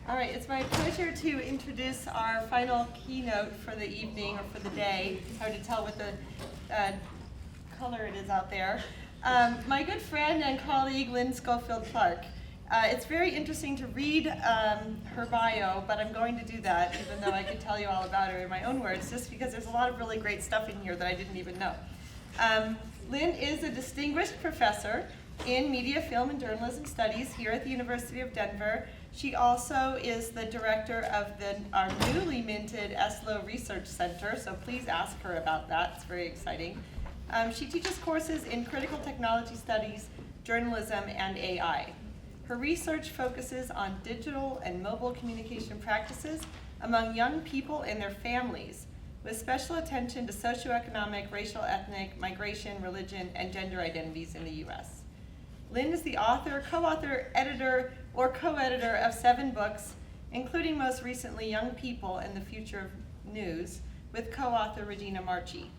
All right, it's my pleasure to introduce our final keynote for the evening or for the day. It's hard to tell what the color it is out there. My good friend and colleague, Lynn Schofield Clark. It's very interesting to read her bio, but I'm going to do that, even though I could tell you all about her in my own words, just because there's a lot of really great stuff in here that I didn't even know. Lynn is a distinguished professor in media, film, and journalism studies here at the University of Denver. She also is the director of our newly minted ESLO Research Center, so please ask her about that. It's very exciting. She teaches courses in critical technology studies, journalism, and AI. Her research focuses on digital and mobile communication practices among young people and their families, with special attention to socioeconomic, racial, ethnic, migration, religion, and gender identities in the U.S. Lynn is the author, co-author, editor, or co-editor of 7 books, including most recently Young People and the Future of News, with co-author Regina Marchi,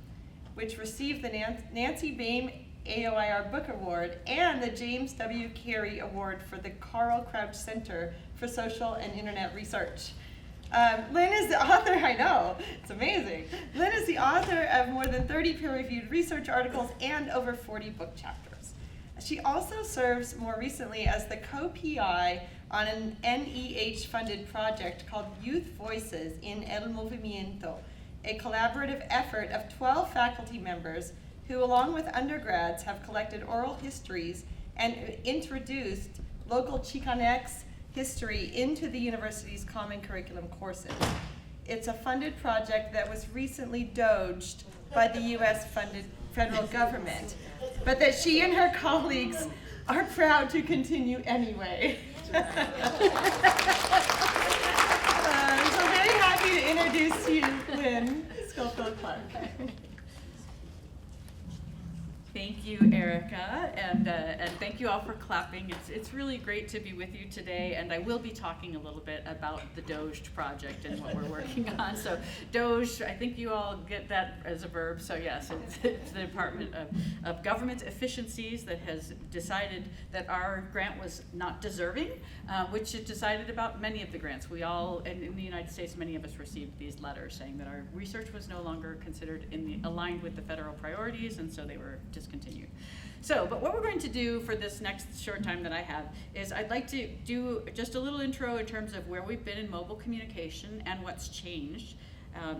which received the Nancy Boehm AOIR Book Award and the James W. Carey Award for the Carl Crouch Center for Social and Internet Research. Lynn is the author, I know, it's amazing. Lynn is the author of more than 30 peer-reviewed research articles and over 40 book chapters. She also serves more recently as the co-PI on an NEH-funded project called Youth Voices in El Movimiento, a collaborative effort of 12 faculty members who, along with undergrads, have collected oral histories and introduced local Chicanx history into the university's common curriculum courses. It's a funded project that was recently doged by the US federal government, but that she and her colleagues are proud to continue anyway. So very happy to introduce you, Lynn Schofield Clark. Thank you, Erica, and thank you all for clapping. It's really great to be with you today, and I will be talking a little bit about the DOGE project and what we're working on. So DOGE, I think you all get that as a verb, so yes, it's the Department of Government Efficiencies that has decided that our grant was not deserving, which it decided about many of the grants. We all, in the United States, many of us received these letters saying that our research was no longer considered aligned with the federal priorities, and so they were discontinued. So, but what we're going to do for this next short time that I have is I'd like to do just a little intro in terms of where we've been in mobile communication and what's changed,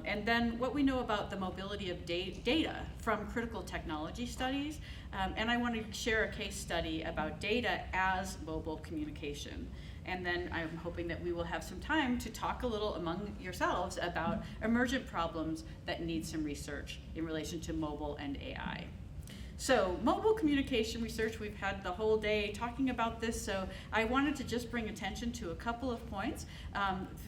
and then what we know about the mobility of data from critical technology studies, and I want to share a case study about data as mobile communication. And then I'm hoping that we will have some time to talk a little among yourselves about emergent problems that need some research in relation to mobile and AI. So mobile communication research, we've had the whole day talking about this, so I wanted to just bring attention to a couple of points,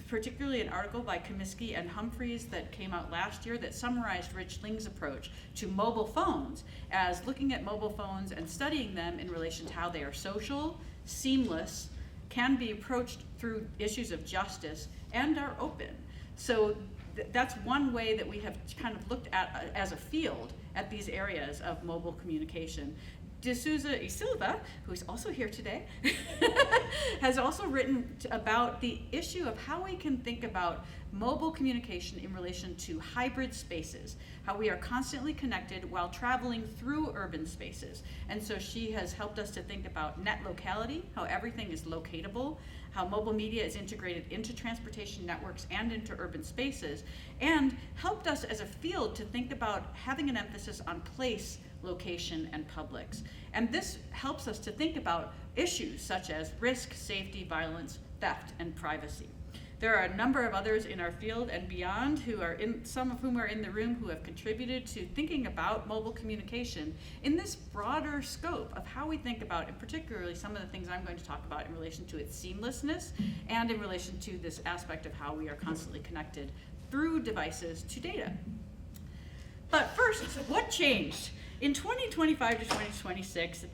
particularly an article by Comiskey and Humphreys that came out last year that summarized Rich Ling's approach to mobile phones as looking at mobile phones and studying them in relation to how they are social, seamless, can be approached through issues of justice, and are open. So that's one way that we have kind of looked at as a field at these areas of mobile communication. De Souza e Silva, who's also here today, has also written about the issue of how we can think about mobile communication in relation to hybrid spaces, how we are constantly connected while traveling through urban spaces. And so she has helped us to think about net locality, how everything is locatable, how mobile media is integrated into transportation networks and into urban spaces, and helped us as a field to think about having an emphasis on place, location, and publics. And this helps us to think about issues such as risk, safety, violence, theft, and privacy. There are a number of others in our field and beyond some of whom are in the room who have contributed to thinking about mobile communication in this broader scope of how we think about, and particularly some of the things I'm going to talk about in relation to its seamlessness and in relation to this aspect of how we are constantly connected through devices to data. But first, what changed? In 2025 to 2026,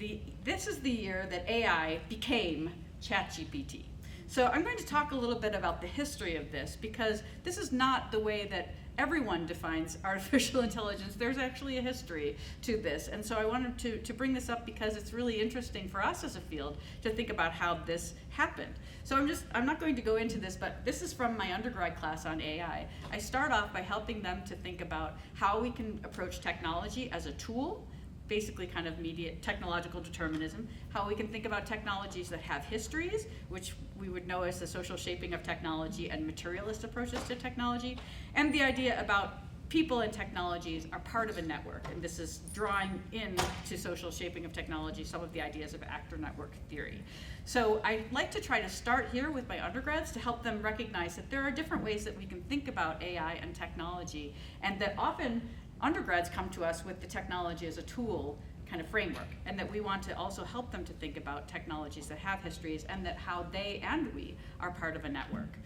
this is the year that AI became ChatGPT. So I'm going to talk a little bit about the history of this, because this is not the way that everyone defines artificial intelligence. There's actually a history to this. And so I wanted to bring this up because it's really interesting for us as a field to think about how this happened. So I'm not going to go into this, but this is from my undergrad class on AI. I start off by helping them to think about how we can approach technology as a tool, basically kind of technological determinism, how we can think about technologies that have histories, which we would know as the social shaping of technology and materialist approaches to technology, and the idea about people and technologies are part of a network, and this is drawing into social shaping of technology some of the ideas of actor network theory. So I like to try to start here with my undergrads to help them recognize that there are different ways that we can think about AI and technology, and that often undergrads come to us with the technology as a tool kind of framework, and that we want to also help them to think about technologies that have histories and that how they and we are part of a network.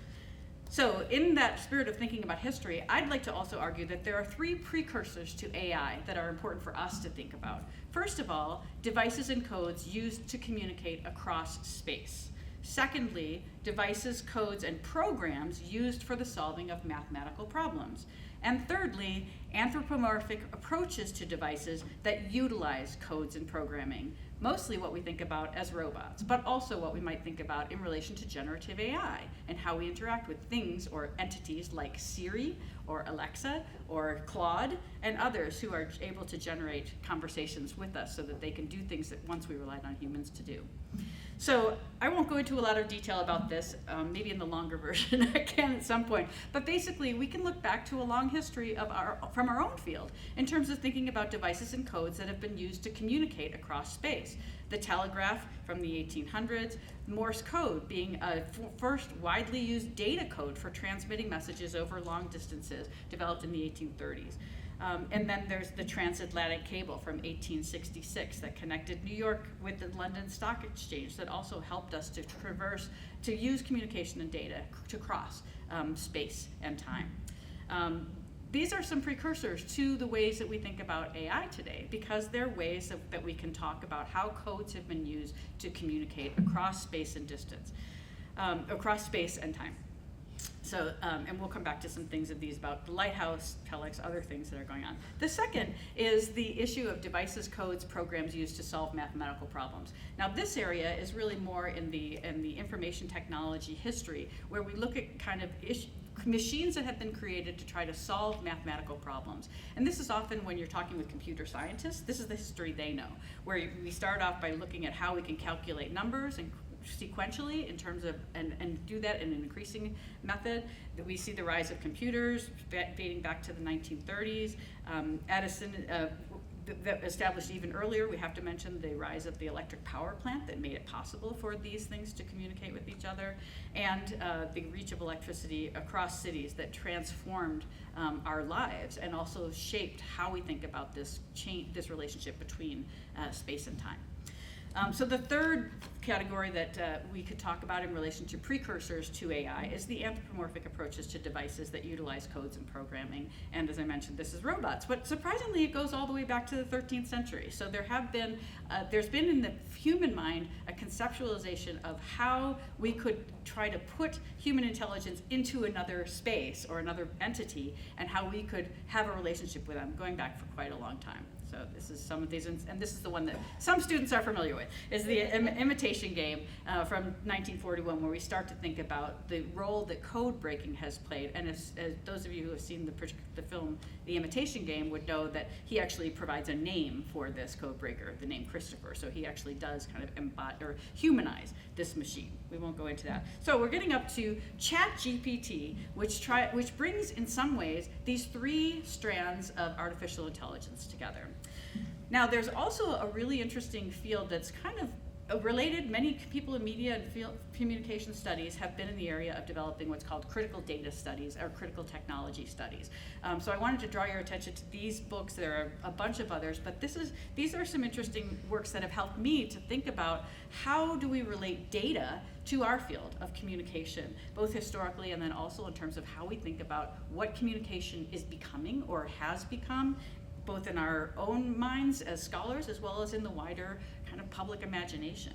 So in that spirit of thinking about history, I'd like to also argue that there are 3 precursors to AI that are important for us to think about. First of all, devices and codes used to communicate across space. Secondly, devices, codes, and programs used for the solving of mathematical problems. And thirdly, anthropomorphic approaches to devices that utilize codes and programming, mostly what we think about as robots, but also what we might think about in relation to generative AI and how we interact with things or entities like Siri or Alexa or Claude and others who are able to generate conversations with us so that they can do things that once we relied on humans to do. So I won't go into a lot of detail about this, maybe in the longer version I can at some point, but basically we can look back to a long history from our own field in terms of thinking about devices and codes that have been used to communicate across space. The telegraph from the 1800s, Morse code being a first widely used data code for transmitting messages over long distances, developed in the 1830s. And then there's the transatlantic cable from 1866 that connected New York with the London Stock Exchange that also helped us to use communication and data to cross space and time. These are some precursors to the ways that we think about AI today, because they're ways that we can talk about how codes have been used to communicate across space and distance, across space and time. So, and we'll come back to some things of these about the lighthouse, telex, other things that are going on. The second is the issue of devices, codes, programs used to solve mathematical problems. Now, this area is really more in the information technology history, where we look at kind of machines that have been created to try to solve mathematical problems. And this is often when you're talking with computer scientists, this is the history they know, where we start off by looking at how we can calculate numbers and sequentially in terms of, and do that in an increasing method. That we see the rise of computers dating back to the 1930s. Edison, that established even earlier, we have to mention the rise of the electric power plant that made it possible for these things to communicate with each other, and the reach of electricity across cities that transformed our lives and also shaped how we think about this relationship between space and time. So the third category that we could talk about in relation to precursors to AI is the anthropomorphic approaches to devices that utilize codes and programming. And as I mentioned, this is robots. But surprisingly, it goes all the way back to the 13th century. So there's been in the human mind a conceptualization of how we could try to put human intelligence into another space or another entity, and how we could have a relationship with them going back for quite a long time. So this is some of these, and this is the one that some students are familiar with, is the imitation game from 1941, where we start to think about the role that code breaking has played. And as those of you who have seen the film The Imitation Game would know that he actually provides a name for this code breaker, the name Christopher. So he actually does kind of embody or humanize this machine. We won't go into that. So we're getting up to ChatGPT, which brings in some ways these 3 strands of artificial intelligence together. Now, there's also a really interesting field that's kind of related. Many people in media and field communication studies have been in the area of developing what's called critical data studies or critical technology studies. So I wanted to draw your attention to these books. There are a bunch of others, but these are some interesting works that have helped me to think about how do we relate data to our field of communication, both historically and then also in terms of how we think about what communication is becoming or has become, both in our own minds as scholars as well as in the wider kind of public imagination.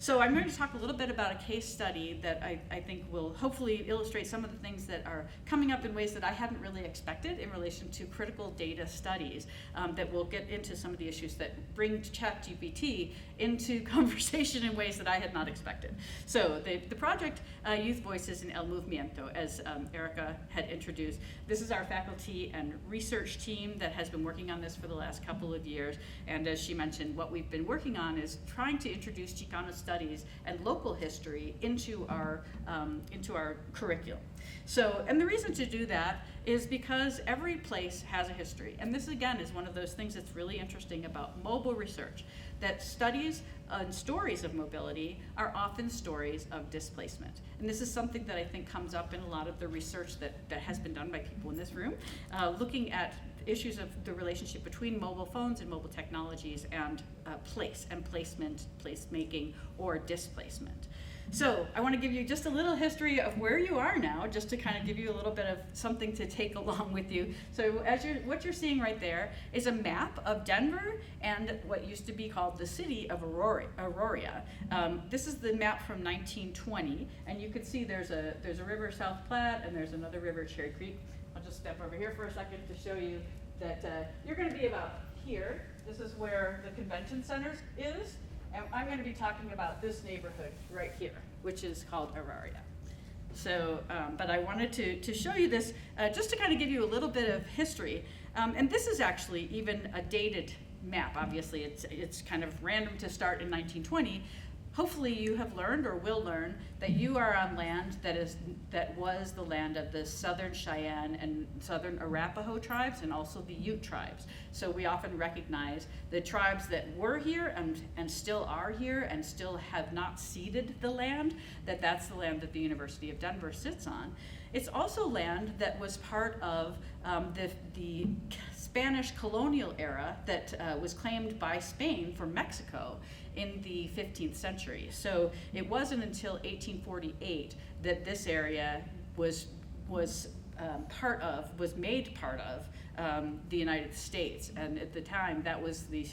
So I'm going to talk a little bit about a case study that I think will hopefully illustrate some of the things that are coming up in ways that I hadn't really expected in relation to critical data studies, that will get into some of the issues that bring ChatGPT into conversation in ways that I had not expected. So the project Youth Voices in El Movimiento, as Erica had introduced, this is our faculty and research team that has been working on this for the last couple of years. And as she mentioned, what we've been working on is trying to introduce Chicano studies and local history into our curriculum. So, and the reason to do that is because every place has a history. And this, again, is one of those things that's really interesting about mobile research, that studies and stories of mobility are often stories of displacement. And this is something that I think comes up in a lot of the research that has been done by people in this room, looking at issues of the relationship between mobile phones and mobile technologies and place and placement, placemaking, or displacement. So I want to give you just a little history of where you are now, just to kind of give you a little bit of something to take along with you. So what you're seeing right there is a map of Denver and what used to be called the city of Aurora. This is the map from 1920, and you can see there's a river, South Platte, and there's another river, Cherry Creek. I'll just step over here for a second to show you that you're going to be about here. This is where the convention center is. And I'm going to be talking about this neighborhood right here, which is called Aurora. So, but I wanted to show you this just to kind of give you a little bit of history. And this is actually even a dated map. Obviously, it's kind of random to start in 1920. Hopefully you have learned or will learn that you are on land that was the land of the Southern Cheyenne and Southern Arapaho tribes, and also the Ute tribes. So we often recognize the tribes that were here and still are here and still have not ceded the land, that's the land that the University of Denver sits on. It's also land that was part of the Spanish colonial era that was claimed by Spain for Mexico in the 15th century. So it wasn't until 1848 that this area was made part of the United States, and at the time that was the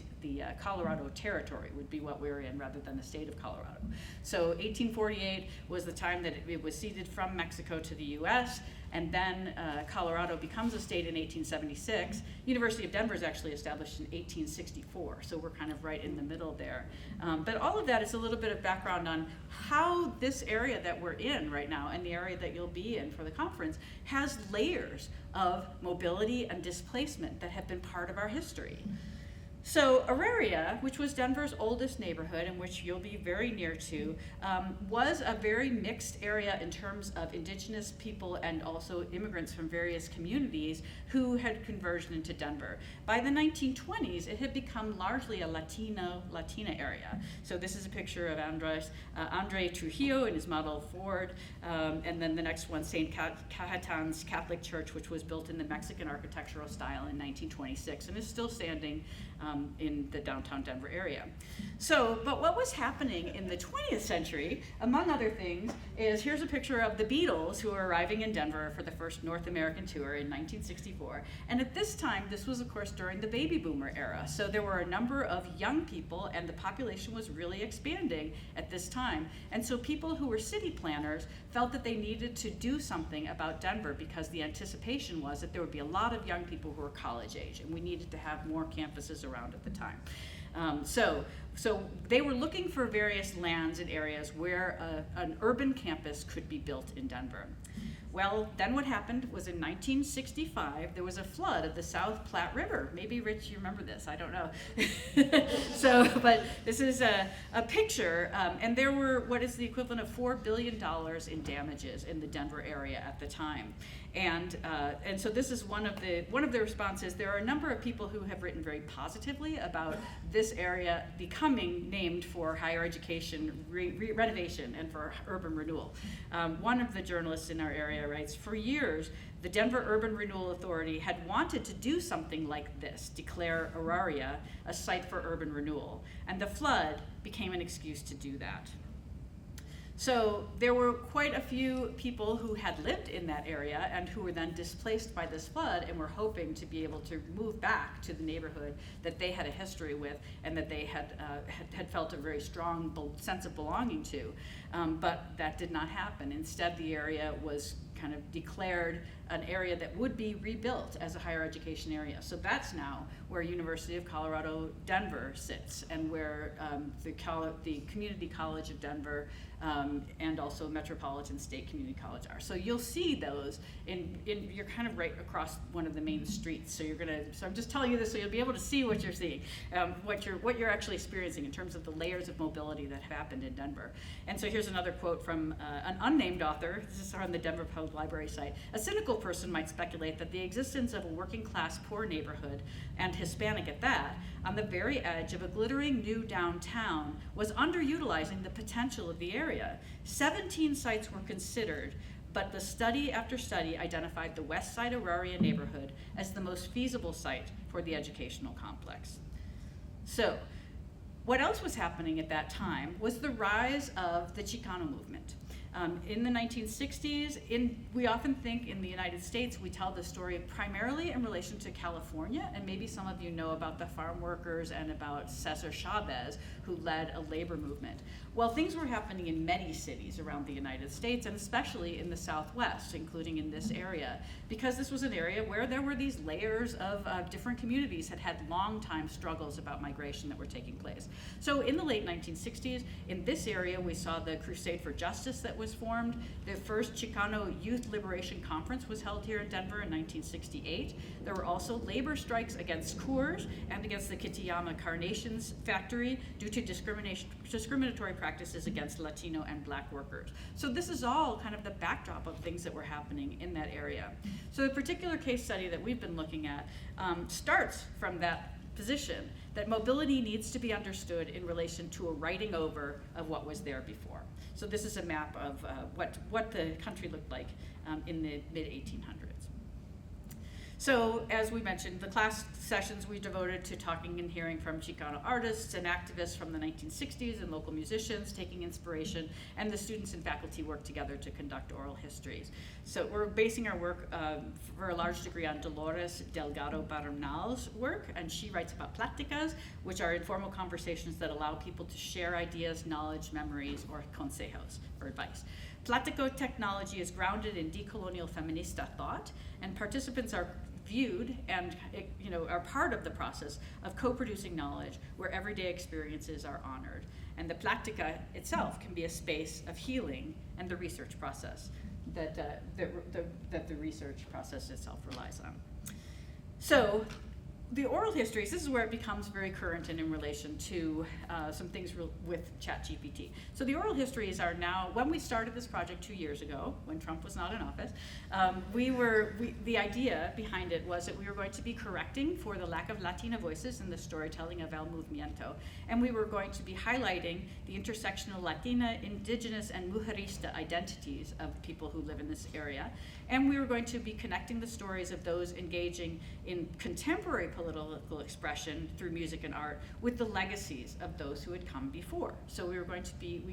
Colorado Territory would be what we were in, rather than the state of Colorado. So 1848 was the time that it was ceded from Mexico to the U.S., and then Colorado becomes a state in 1876. University of Denver is actually established in 1864, so we're kind of right in the middle there. But all of that is a little bit of background on how this area that we're in right now, and the area that you'll be in for the conference, has layers of mobility and displacement that have been part of our history. So Auraria, which was Denver's oldest neighborhood, and which you'll be very near to, was a very mixed area in terms of indigenous people and also immigrants from various communities who had converged into Denver. By the 1920s, it had become largely a Latina area. So this is a picture of Andre Trujillo in his model Ford, and then the next one, St. Cajetan's Catholic Church, which was built in the Mexican architectural style in 1926 and is still standing in the downtown Denver area. So, but what was happening in the 20th century, among other things, is here's a picture of the Beatles, who were arriving in Denver for the first North American tour in 1964. And at this time, this was of course during the baby boomer era. So there were a number of young people, and the population was really expanding at this time. And so people who were city planners felt that they needed to do something about Denver, because the anticipation was that there would be a lot of young people who were college age, and we needed to have more campuses around at the time. So they were looking for various lands and areas where an urban campus could be built in Denver. Well, then what happened was in 1965, there was a flood of the South Platte River. Maybe, Rich, you remember this, I don't know. But this is a picture, and there were what is the equivalent of $4 billion in damages in the Denver area at the time. And so this is one of the responses. There are a number of people who have written very positively about this area becoming named for higher education renovation and for urban renewal. One of the journalists in our area writes, "For years, the Denver Urban Renewal Authority had wanted to do something like this, declare Auraria a site for urban renewal, and the flood became an excuse to do that." So there were quite a few people who had lived in that area and who were then displaced by this flood and were hoping to be able to move back to the neighborhood that they had a history with and that they had felt a very strong sense of belonging to. But that did not happen. Instead, the area was kind of declared an area that would be rebuilt as a higher education area. So that's now where University of Colorado Denver sits, and where the Community College of Denver and also Metropolitan State Community College are. So you'll see those you're kind of right across one of the main streets. So so I'm just telling you this so you'll be able to see what you're seeing, what you're actually experiencing in terms of the layers of mobility that happened in Denver. And so here's another quote from an unnamed author. This is on the Denver Public Library site. A cynical person might speculate that the existence of a working class poor neighborhood, and Hispanic at that, on the very edge of a glittering new downtown was underutilizing the potential of the area. 17 sites were considered, but the study after study identified the West Side Auraria neighborhood as the most feasible site for the educational complex. So, what else was happening at that time was the rise of the Chicano movement. In the 1960s, we often think in the United States, we tell the story primarily in relation to California, and maybe some of you know about the farm workers and about Cesar Chavez, who led a labor movement. Well, things were happening in many cities around the United States, and especially in the Southwest, including in this area, because this was an area where there were these layers of different communities that had long-time struggles about migration that were taking place. So in the late 1960s, in this area, we saw the Crusade for Justice that was formed. The first Chicano Youth Liberation Conference was held here in Denver in 1968. There were also labor strikes against Coors and against the Kitayama Carnations factory due to discriminatory practices against Latino and Black workers. So this is all kind of the backdrop of things that were happening in that area. So the particular case study that we've been looking at starts from that position that mobility needs to be understood in relation to a writing over of what was there before. So this is a map of what the country looked like in the mid-1800s. So as we mentioned, the class sessions we devoted to talking and hearing from Chicano artists and activists from the 1960s and local musicians taking inspiration, and the students and faculty worked together to conduct oral histories. So we're basing our work for a large degree on Dolores Delgado Bernal's work, and she writes about pláticas, which are informal conversations that allow people to share ideas, knowledge, memories, or consejos, or advice. Plático technology is grounded in decolonial feminista thought, and participants are viewed and are part of the process of co-producing knowledge where everyday experiences are honored. And the plática itself can be a space of healing and the research process that the research process itself relies on. So the oral histories, this is where it becomes very current and in relation to some things with ChatGPT. So the oral histories are now, when we started this project 2 years ago, when Trump was not in office, the idea behind it was that we were going to be correcting for the lack of Latina voices in the storytelling of El Movimiento, and we were going to be highlighting the intersectional Latina, indigenous, and mujerista identities of people who live in this area, and we were going to be connecting the stories of those engaging in contemporary political expression through music and art with the legacies of those who had come before. So we were going to be,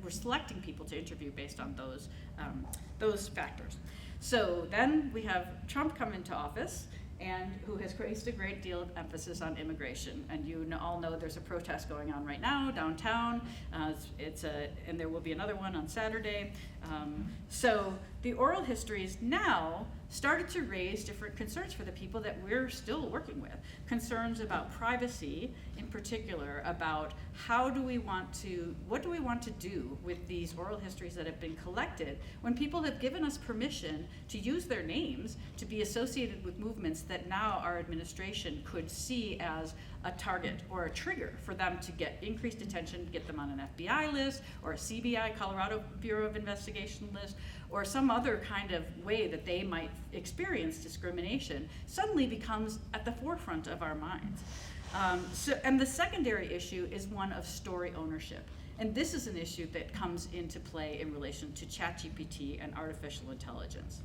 we're selecting people to interview based on those factors. So then we have Trump come into office, and who has placed a great deal of emphasis on immigration. And you all know there's a protest going on right now downtown. And there will be another one on Saturday. So the oral histories now started to raise different concerns for the people that we're still working with. Concerns about privacy, in particular, about what do we want to do with these oral histories that have been collected when people have given us permission to use their names to be associated with movements that now our administration could see as a target or a trigger for them to get increased attention, get them on an FBI list or a CBI, Colorado Bureau of Investigation list, or some other kind of way that they might experience discrimination, suddenly becomes at the forefront of our minds. And the secondary issue is one of story ownership. And this is an issue that comes into play in relation to ChatGPT and artificial intelligence.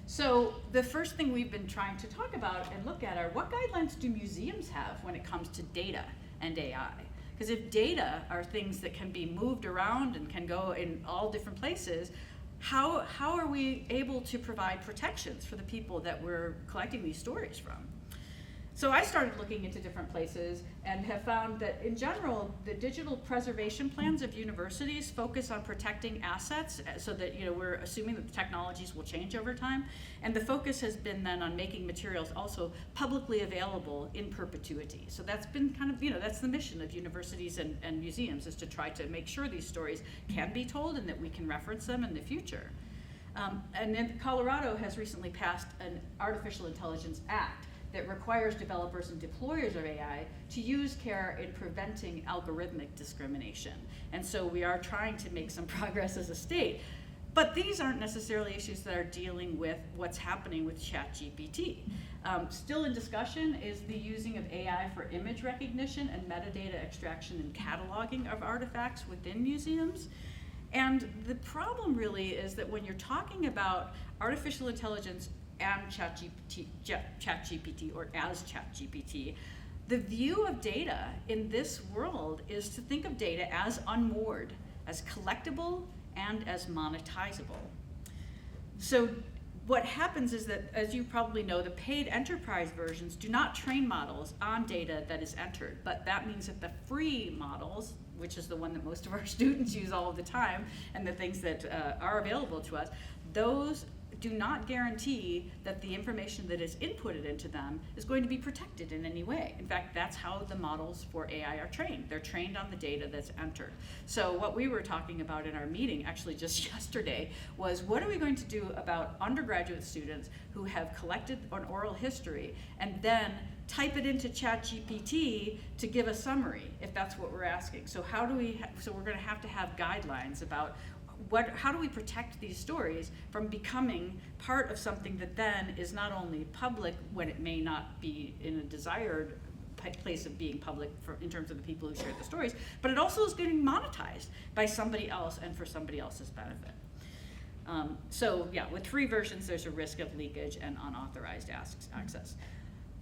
So the first thing we've been trying to talk about and look at are what guidelines do museums have when it comes to data and AI? Because if data are things that can be moved around and can go in all different places, how are we able to provide protections for the people that we're collecting these stories from? So I started looking into different places and have found that in general, the digital preservation plans of universities focus on protecting assets so that, you know, we're assuming that the technologies will change over time. And the focus has been then on making materials also publicly available in perpetuity. So that's been kind of, you know, that's the mission of universities and museums, is to try to make sure these stories can be told and that we can reference them in the future. And then Colorado has recently passed an Artificial Intelligence Act that requires developers and deployers of AI to use care in preventing algorithmic discrimination. And so we are trying to make some progress as a state. But these aren't necessarily issues that are dealing with what's happening with ChatGPT. Still in discussion is the using of AI for image recognition and metadata extraction and cataloging of artifacts within museums. And the problem really is that when you're talking about artificial intelligence and ChatGPT, or as ChatGPT, the view of data in this world is to think of data as unmoored, as collectible, and as monetizable. So what happens is that, as you probably know, the paid enterprise versions do not train models on data that is entered, but that means that the free models, which is the one that most of our students use all of the time, and the things that are available to us, those do not guarantee that the information that is inputted into them is going to be protected in any way. In fact, that's how the models for AI are trained. They're trained on the data that's entered. So what we were talking about in our meeting, actually just yesterday, was what are we going to do about undergraduate students who have collected an oral history and then type it into ChatGPT to give a summary, if that's what we're asking. So how do we, so we're gonna have to have guidelines about how do we protect these stories from becoming part of something that then is not only public when it may not be in a desired place of being public in terms of the people who share the stories, but it also is getting monetized by somebody else and for somebody else's benefit. So yeah, with free versions, there's a risk of leakage and unauthorized access.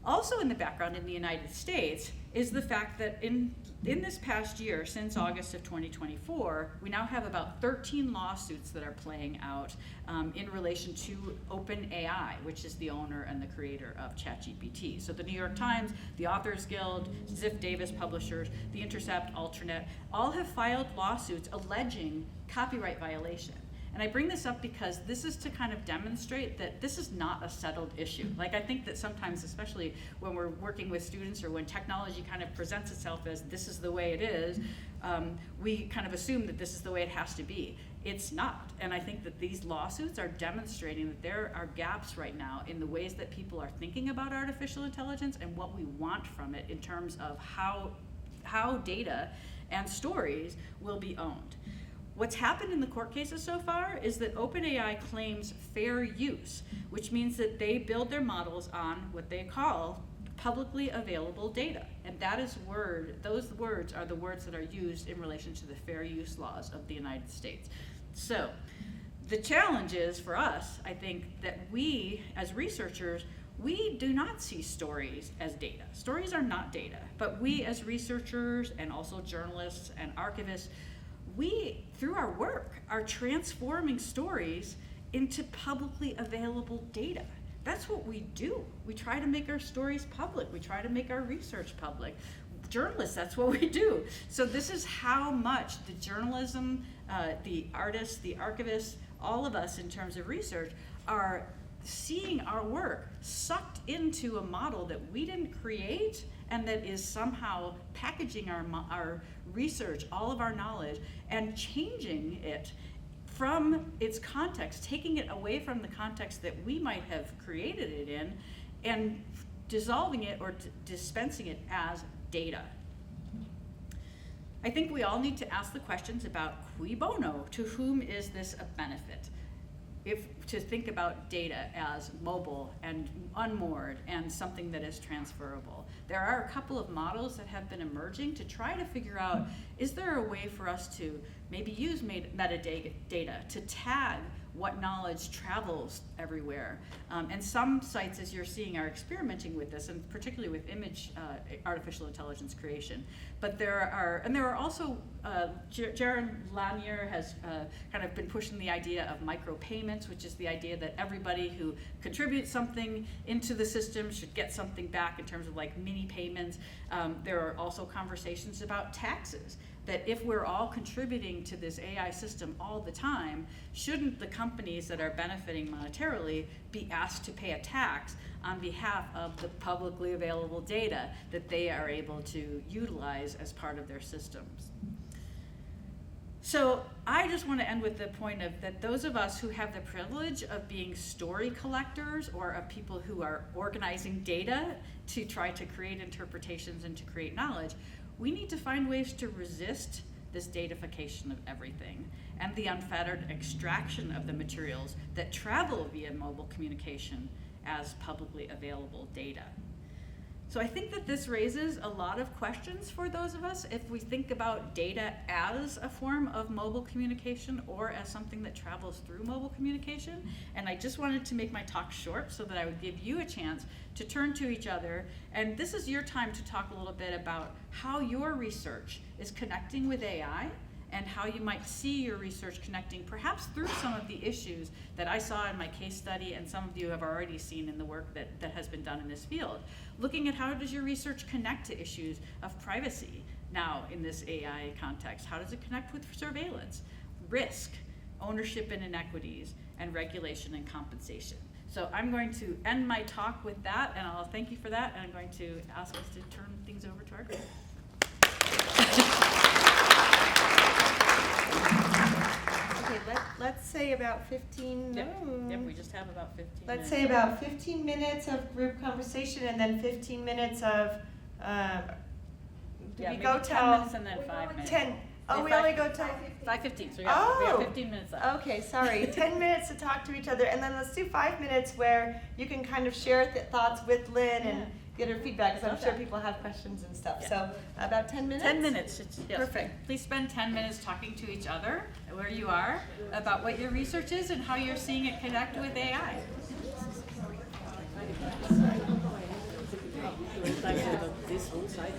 Also in the background in the United States is the fact that in this past year, since August of 2024, we now have about 13 lawsuits that are playing out in relation to OpenAI, which is the owner and the creator of ChatGPT. So the New York Times, the Authors Guild, Ziff Davis Publishers, The Intercept, Alternet, all have filed lawsuits alleging copyright violation. And I bring this up because this is to kind of demonstrate that this is not a settled issue. Like, I think that sometimes, especially when we're working with students or when technology kind of presents itself as this is the way it is, we kind of assume that this is the way it has to be. It's not. And I think that these lawsuits are demonstrating that there are gaps right now in the ways that people are thinking about artificial intelligence and what we want from it in terms of how data and stories will be owned. What's happened in the court cases so far is that OpenAI claims fair use, which means that they build their models on what they call publicly available data. And that is those words are the words that are used in relation to the fair use laws of the United States. So the challenge is for us, I think, that we as researchers, we do not see stories as data. Stories are not data, but we as researchers and also journalists and archivists, we, through our work, are transforming stories into publicly available data. That's what we do. We try to make our stories public. We try to make our research public. Journalists, that's what we do. So this is how much the journalism, the artists, the archivists, all of us in terms of research are seeing our work sucked into a model that we didn't create and that is somehow packaging our research, all of our knowledge, and changing it from its context, taking it away from the context that we might have created it in, and dissolving it or dispensing it as data. I think we all need to ask the questions about cui bono, to whom is this a benefit? To think about data as mobile and unmoored and something that is transferable. There are a couple of models that have been emerging to try to figure out, is there a way for us to maybe use metadata to tag what knowledge travels everywhere. And some sites, as you're seeing, are experimenting with this, and particularly with image artificial intelligence creation. But there are also, Jaron Lanier has kind of been pushing the idea of micropayments, which is the idea that everybody who contributes something into the system should get something back in terms of like mini payments. There are also conversations about taxes, that if we're all contributing to this AI system all the time, shouldn't the companies that are benefiting monetarily be asked to pay a tax on behalf of the publicly available data that they are able to utilize as part of their systems? So I just want to end with the point of that those of us who have the privilege of being story collectors, or of people who are organizing data to try to create interpretations and to create knowledge, we need to find ways to resist this datafication of everything and the unfettered extraction of the materials that travel via mobile communication as publicly available data. So I think that this raises a lot of questions for those of us if we think about data as a form of mobile communication or as something that travels through mobile communication. And I just wanted to make my talk short so that I would give you a chance to turn to each other. And this is your time to talk a little bit about how your research is connecting with AI, and how you might see your research connecting perhaps through some of the issues that I saw in my case study and some of you have already seen in the work that has been done in this field. Looking at how does your research connect to issues of privacy now in this AI context? How does it connect with surveillance, risk, ownership and inequities, and regulation and compensation? So I'm going to end my talk with that, and I'll thank you for that, and I'm going to ask us to turn things over to our group. Okay, let's say about 15 minutes. Yep, we just have about 15 minutes. Let's say about 15 minutes of group conversation and then 15 minutes of, Yeah, we maybe go 10 till minutes and then 5 minutes. 10. Oh, Yeah, we five- only go till 5:15, so we have 15 minutes left. Okay, sorry. 10 minutes to talk to each other, and then let's do 5 minutes where you can kind of share thoughts with Lynn and get her feedback, because I'm sure people have questions and stuff. Yeah. So about 10 minutes? 10 minutes, yes. Perfect. Please spend 10 minutes talking to each other, where you are, about what your research is and how you're seeing it connect with AI. This whole side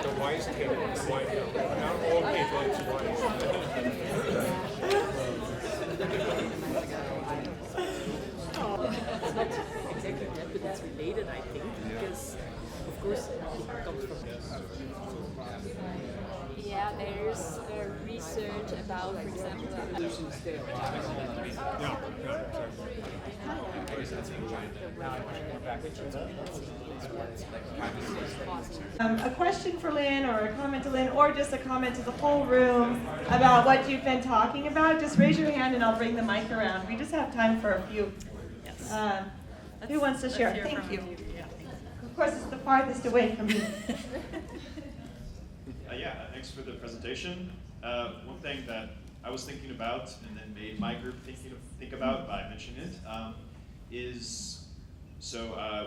The wise kid, the wise kid. Not all people, it's wise. It's not exactly that, but it's related, I think, because, of course, it comes from Yeah, there's research about, for example, A question for Lynn, or a comment to Lynn, or just a comment to the whole room about what you've been talking about. Just raise your hand and I'll bring the mic around. We just have time for a few. Yes. Who wants to share? Let's hear Thank from you. Yeah. Of course, it's the farthest away from me. Thanks for the presentation. One thing that I was thinking about and then made my group think about by mentioning it is,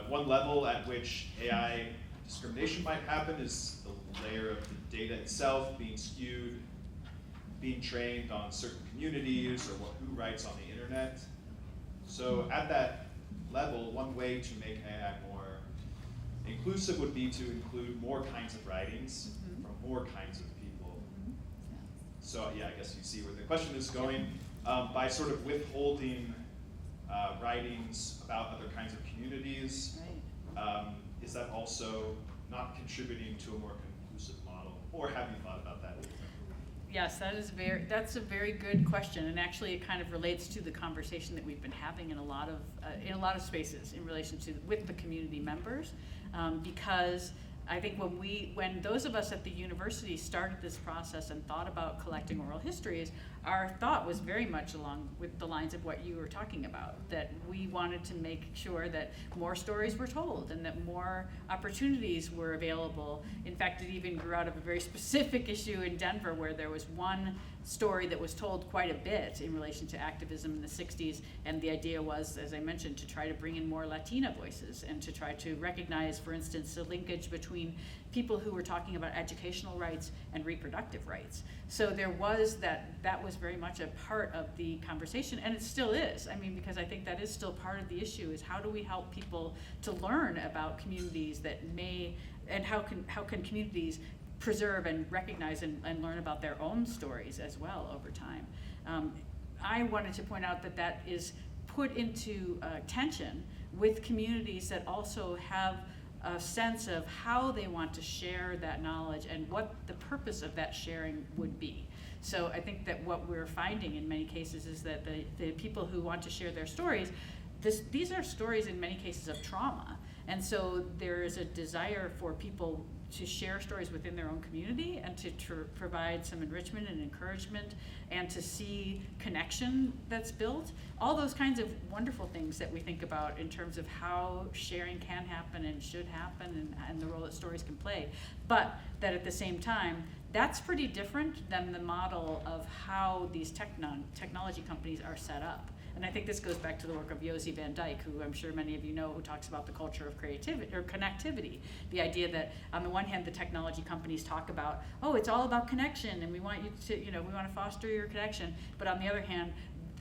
one level at which AI discrimination might happen is the layer of the data itself being skewed, being trained on certain communities or who writes on the internet. So at that level, one way to make AI more inclusive would be to include more kinds of writings from more kinds of people. So yeah, I guess you see where the question is going. By sort of withholding writings about other kinds of communities, is that also not contributing to a more conclusive model? Or have you thought about that? Yes, that's a very good question, and actually it kind of relates to the conversation that we've been having in a lot of spaces in relation to with the community members, because I think when those of us at the university started this process and thought about collecting oral histories, our thought was very much along with the lines of what you were talking about, that we wanted to make sure that more stories were told and that more opportunities were available. In fact, it even grew out of a very specific issue in Denver where there was one story that was told quite a bit in relation to activism in the 60s, and the idea was, as I mentioned, to try to bring in more Latina voices and to try to recognize, for instance, the linkage between people who were talking about educational rights and reproductive rights. So there was that was very much a part of the conversation, and it still is. I mean, because I think that is still part of the issue, is how do we help people to learn about communities that may, and how can communities preserve and recognize and learn about their own stories as well over time. I wanted to point out that is put into tension with communities that also have a sense of how they want to share that knowledge and what the purpose of that sharing would be. So I think that what we're finding in many cases is that the people who want to share their stories, these are stories in many cases of trauma. And so there is a desire for people to share stories within their own community and to provide some enrichment and encouragement and to see connection that's built. All those kinds of wonderful things that we think about in terms of how sharing can happen and should happen and the role that stories can play. But that at the same time, that's pretty different than the model of how these technology companies are set up. And I think this goes back to the work of Josie Van Dyke, who I'm sure many of you know, who talks about the culture of creativity or connectivity. The idea that on the one hand, the technology companies talk about, oh, it's all about connection, and we want you to, we want to foster your connection. But on the other hand,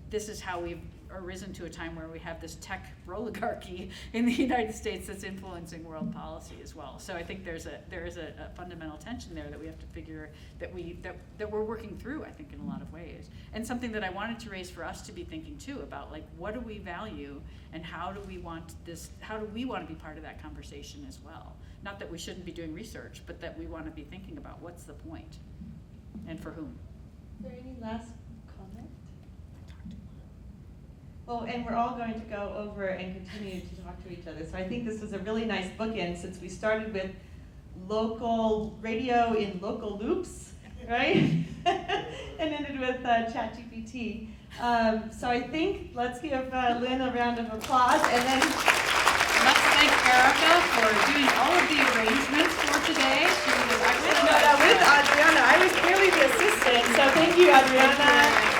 this is how we've arisen to a time where we have this tech oligarchy in the United States that's influencing world policy as well. So I think there is a fundamental tension there that we have to figure that we're working through, I think, in a lot of ways. And something that I wanted to raise for us to be thinking too about, like, what do we value and how do we want to be part of that conversation as well? Not that we shouldn't be doing research, but that we want to be thinking about what's the point and for whom. Is there any last comment? Well, and we're all going to go over and continue to talk to each other. So I think this was a really nice bookend, since we started with local radio in local loops, right? And ended with ChatGPT. So I think let's give Lynn a round of applause, and then let's thank Erica for doing all of the arrangements for today. She was excellent. with Adriana. I was clearly the assistant, so thank you, Adriana.